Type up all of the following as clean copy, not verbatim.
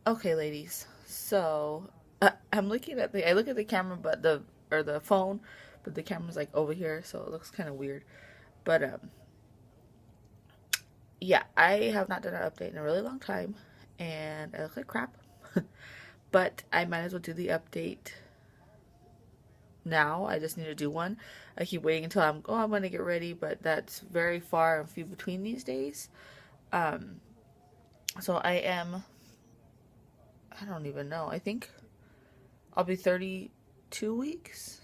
Okay, ladies. So I'm looking at I look at the camera, but the phone, but the camera's like over here, so it looks kind of weird. But yeah, I have not done an update in a really long time, and I look like crap. But I might as well do the update now. I just need to do one. I keep waiting until I'm gonna get ready, but that's very far and few between these days. Um, so I don't even know. I think I'll be 32 weeks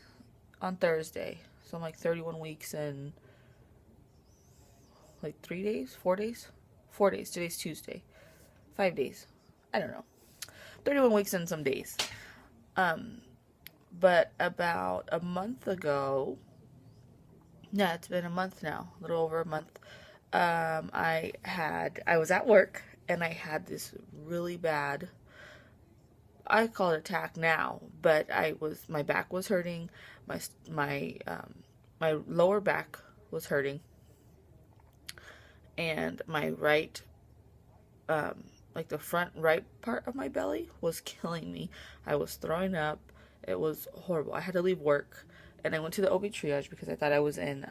on Thursday. So I'm like 31 weeks and like 3 days, 4 days, 4 days. Today's Tuesday, 5 days. I don't know. 31 weeks and some days. Um, but about a month ago, yeah, it's been a month now, a little over a month. I was at work and I had this really bad, I call it attack now, but my back was hurting, my my my lower back was hurting, and my right, um, like the front right part of my belly was killing me. I was throwing up. It was horrible. I had to leave work, and I went to the OB triage because I thought I was in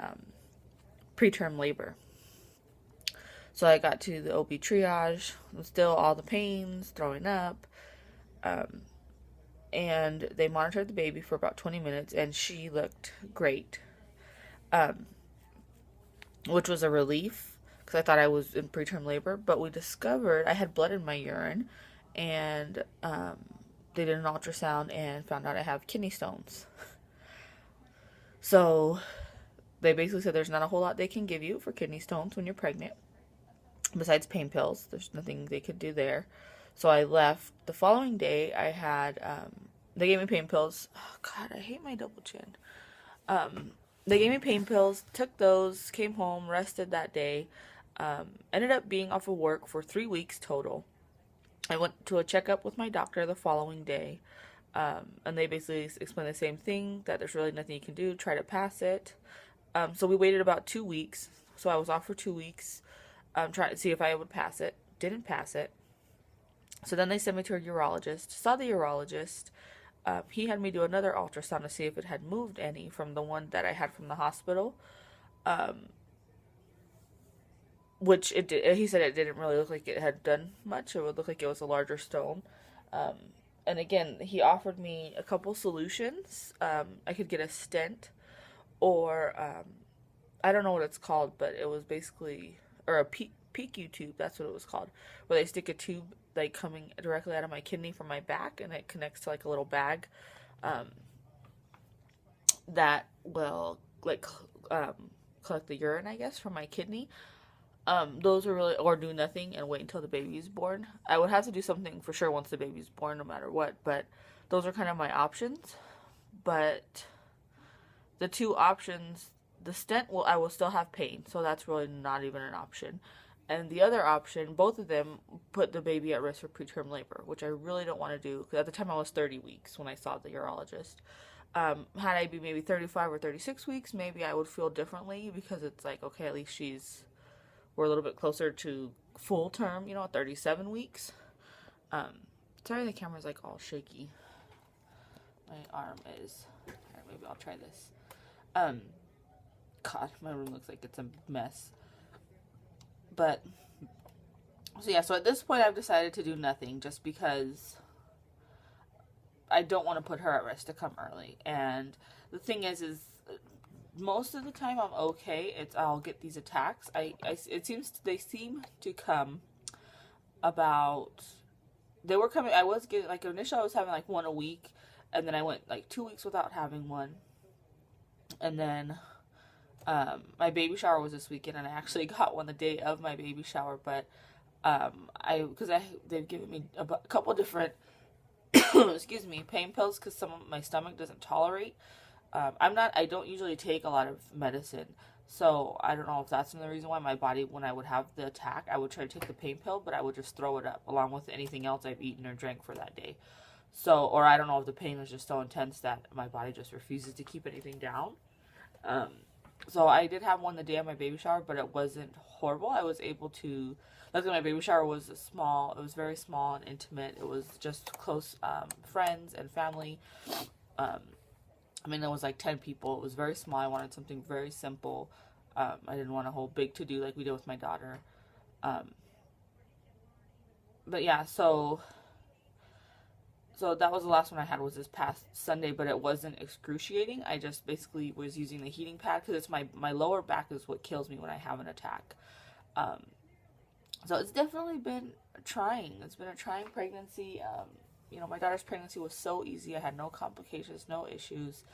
preterm labor. So I got to the OB triage, still all the pains, throwing up, um, and they monitored the baby for about 20 minutes, and she looked great, um, which was a relief because I thought I was in preterm labor. But we discovered I had blood in my urine, and they did an ultrasound and found out I have kidney stones. So they basically said there's not a whole lot they can give you for kidney stones when you're pregnant, besides pain pills. There's nothing they could do there. So I left. The following day, they gave me pain pills. Oh, God, I hate my double chin. Um, they gave me pain pills, took those, came home, rested that day. Ended up being off of work for 3 weeks total. I went to a checkup with my doctor the following day. And they basically explained the same thing, that there's really nothing you can do, try to pass it. So we waited about 2 weeks. So I was off for 2 weeks, trying to see if I would pass it. Didn't pass it. So then they sent me to a urologist. Saw the urologist. He had me do another ultrasound to see if it had moved any from the one that I had from the hospital. Um, which it did. He said it didn't really look like it had done much. It would look like it was a larger stone. Um, and again, he offered me a couple solutions. I could get a stent, or I don't know what it's called, but it was basically, or a PQ tube. That's what it was called, where they stick a tube like coming directly out of my kidney from my back, and it connects to like a little bag, um, that will like um, collect the urine, I guess, from my kidney. Those are really, or do nothing and wait until the baby's born. I would have to do something for sure once the baby's born, no matter what. But those are kind of my options. But the two options, the stent will, I will still have pain, so that's really not even an option. And the other option, both of them put the baby at risk for preterm labor, which I really don't want to do. Because at the time I was 30 weeks when I saw the urologist. Had I be maybe 35 or 36 weeks, maybe I would feel differently, because it's like, okay, at least we're a little bit closer to full term, 37 weeks. Um, Sorry, the camera's like all shaky. My arm is. Alright, maybe I'll try this. Um, God, my room looks like it's a mess. But, so yeah, so at this point I've decided to do nothing, just because I don't want to put her at risk to come early. And the thing is most of the time I'm okay. I'll get these attacks. They seem to come about, they were coming, I was getting, like, initially I was having like one a week, and then I went like 2 weeks without having one. And then my baby shower was this weekend, and I actually got one the day of my baby shower. But they've given me a couple different excuse me, pain pills, because some of my stomach doesn't tolerate. I don't usually take a lot of medicine, so I don't know if that's another reason why my body, when I would have the attack, I would try to take the pain pill, but I would just throw it up along with anything else I've eaten or drank for that day. So, or I don't know if the pain was just so intense that my body just refuses to keep anything down. Um, so I did have one the day of my baby shower, but it wasn't horrible. I was able to Luckily, my baby shower was small. It was very small and intimate. It was just close friends and family. Um, I mean, it was like 10 people. It was very small. I wanted something very simple. I didn't want a whole big to-do like we did with my daughter. Um, but yeah, so that was the last one I had, was this past Sunday, but it wasn't excruciating. I just basically was using the heating pad because it's my lower back is what kills me when I have an attack. So it's definitely been trying. It's been a trying pregnancy. You know, my daughter's pregnancy was so easy. I had no complications, no issues.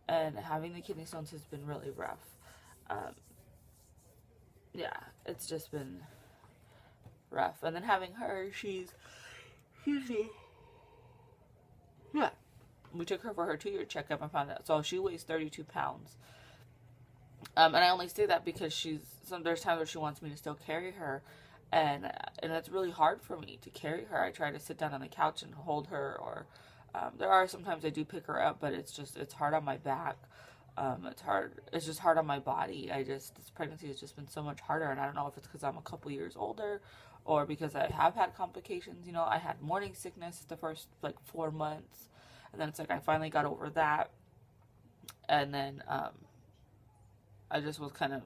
And having the kidney stones has been really rough. Yeah, it's just been rough. And then having her, she's yeah. We took her for her 2-year checkup and found out. So she weighs 32 pounds. And I only say that because there's times where she wants me to still carry her. And it's really hard for me to carry her. I try to sit down on the couch and hold her. Or there are sometimes I do pick her up, but it's hard on my back. It's just hard on my body. This pregnancy has just been so much harder. And I don't know if it's because I'm a couple years older, or because I have had complications. You know, I had morning sickness the first, 4 months. And then it's I finally got over that. And then, I just was kind of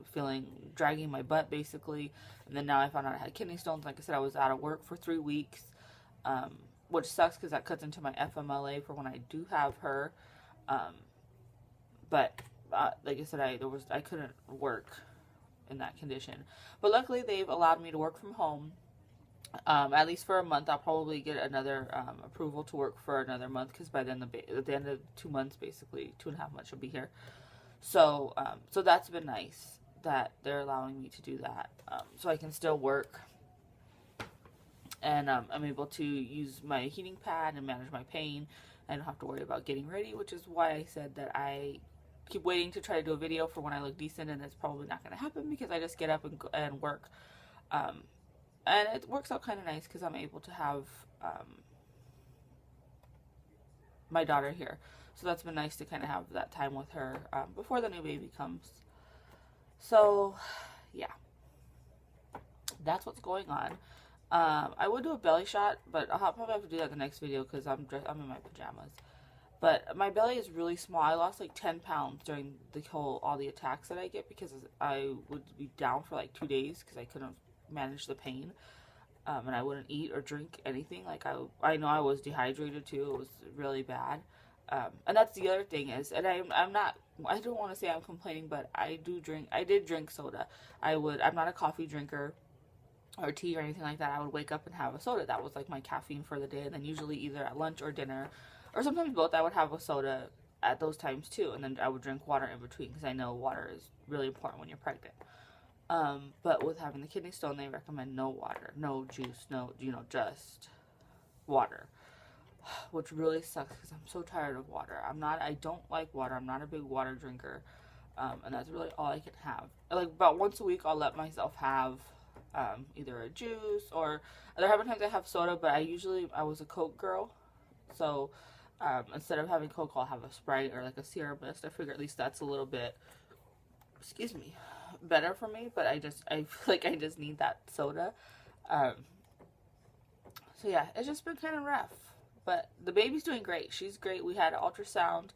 dragging my butt, basically. And then now I found out I had kidney stones. Like I said, I was out of work for 3 weeks, which sucks because that cuts into my FMLA for when I do have her. But, like I said, I couldn't work in that condition. But luckily, they've allowed me to work from home. At least for a month. I'll probably get another approval to work for another month, because by then at the end of 2 months, basically 2.5 months, she'll be here. So that's been nice that they're allowing me to do that, so I can still work, and I'm able to use my heating pad and manage my pain. I don't have to worry about getting ready, which is why I said that I keep waiting to try to do a video for when I look decent, and it's probably not going to happen because I just get up and work. And it works out kind of nice because I'm able to have my daughter here. So that's been nice to kind of have that time with her before the new baby comes. So, yeah. That's what's going on. I would do a belly shot, but I'll probably have to do that in the next video because I'm in my pajamas. But my belly is really small. I lost 10 pounds during all the attacks that I get, because I would be down for 2 days because I couldn't manage the pain, and I wouldn't eat or drink anything. I know I was dehydrated too. It was really bad, and that's the other thing is, and I don't want to say I'm complaining, but I did drink soda. I'm not a coffee drinker or tea or anything like that. I would wake up and have a soda. That was my caffeine for the day, and then usually either at lunch or dinner, or sometimes both, I would have a soda at those times too, and then I would drink water in between, because I know water is really important when you're pregnant. But with having the kidney stone, they recommend no water, no juice, just water, which really sucks because I'm so tired of water. I don't like water. I'm not a big water drinker. And that's really all I can have. About once a week, I'll let myself have, either a juice, or there have been times I have soda, but I was a Coke girl. So, instead of having Coke, I'll have a Sprite or a Sierra Mist. I figure at least that's a little bit, better for me, but I feel like I just need that soda. So yeah, it's just been kind of rough, but the baby's doing great. She's great. We had an ultrasound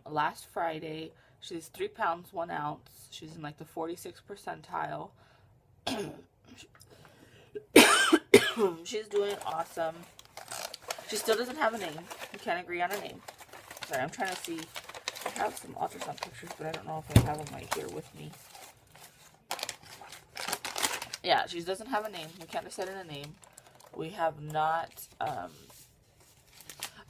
last Friday. She's 3 pounds 1 ounce. She's in the 46th percentile. She's doing awesome. She still doesn't have a name. We can't agree on a name. Sorry, I'm trying to see. I have some ultrasound pictures, but I don't know if I have them right here with me. Yeah, she doesn't have a name. We can't decide on a name. We have not,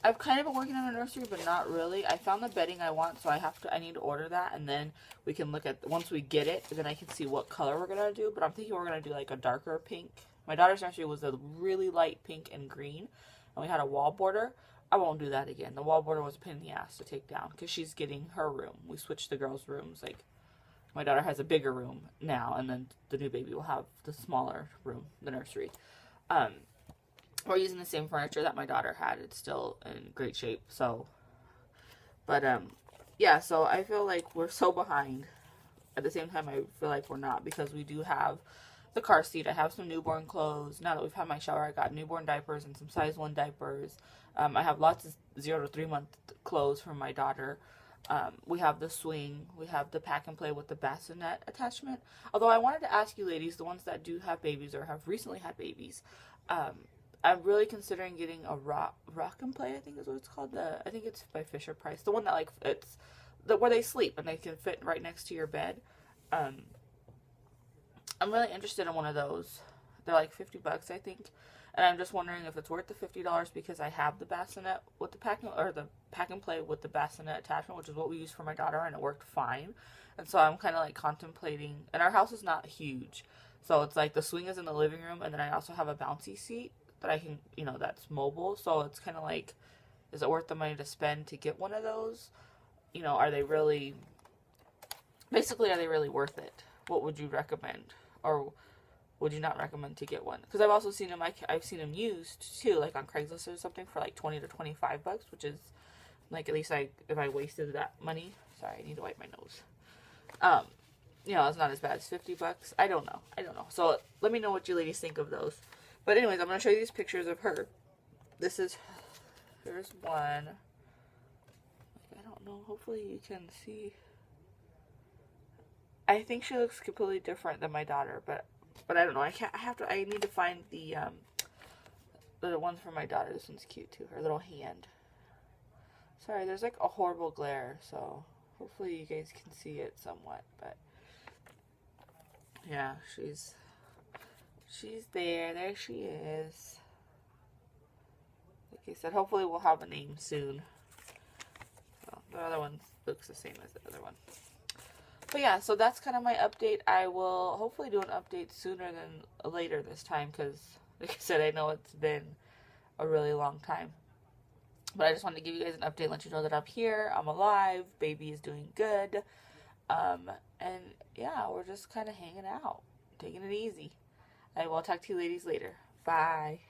I've kind of been working on a nursery, but not really. I found the bedding I want, so I need to order that, and then we can look at, once we get it, then I can see what color we're going to do, but I'm thinking we're going to do a darker pink. My daughter's nursery was a really light pink and green, and we had a wall border. I won't do that again. The wall border was a pain in the ass to take down, because she's getting her room. We switched the girls' rooms, my daughter has a bigger room now, and then the new baby will have the smaller room, the nursery. We're using the same furniture that my daughter had. It's still in great shape, so. But, yeah, so I feel like we're so behind. At the same time, I feel like we're not, because we do have the car seat. I have some newborn clothes. Now that we've had my shower, I got newborn diapers and some size 1 diapers. I have lots of 0 to 3 month clothes for my daughter. We have the swing. We have the pack and play with the bassinet attachment. Although I wanted to ask you ladies, the ones that do have babies or have recently had babies, I'm really considering getting a rock and play, I think is what it's called. I think it's by Fisher Price. The one that, like, it's where they sleep and they can fit right next to your bed. I'm really interested in one of those. They're like $50, I think. And I'm just wondering if it's worth the $50 because I have the bassinet with the pack and play with the bassinet attachment, which is what we used for my daughter, and it worked fine. And so I'm kind of like contemplating. And our house is not huge, so it's like the swing is in the living room, and then I also have a bouncy seat that I can, that's mobile. So it's kind of like, is it worth the money to spend to get one of those? Are they really worth it? What would you recommend, or would you not recommend to get one? Because I've also seen them. I've seen them used too, like on Craigslist or something, for like $20 to $25, which is like, at least if I wasted that money. Sorry, I need to wipe my nose. It's not as bad as $50. I don't know. So let me know what you ladies think of those. But anyways, I'm gonna show you these pictures of her. Here's one. I don't know. Hopefully you can see. I think she looks completely different than my daughter, but I don't know. I need to find the ones for my daughter. This one's cute too. Her little hand. Sorry, there's like a horrible glare, so hopefully you guys can see it somewhat. But yeah, she's there. There she is. Like I said, hopefully we'll have a name soon. So the other one looks the same as the other one. But yeah, so that's kind of my update. I will hopefully do an update sooner than later this time because, like I said, I know it's been a really long time. But I just wanted to give you guys an update, let you know that I'm here, I'm alive, baby is doing good. And yeah, we're just kind of hanging out, taking it easy. I will talk to you ladies later. Bye.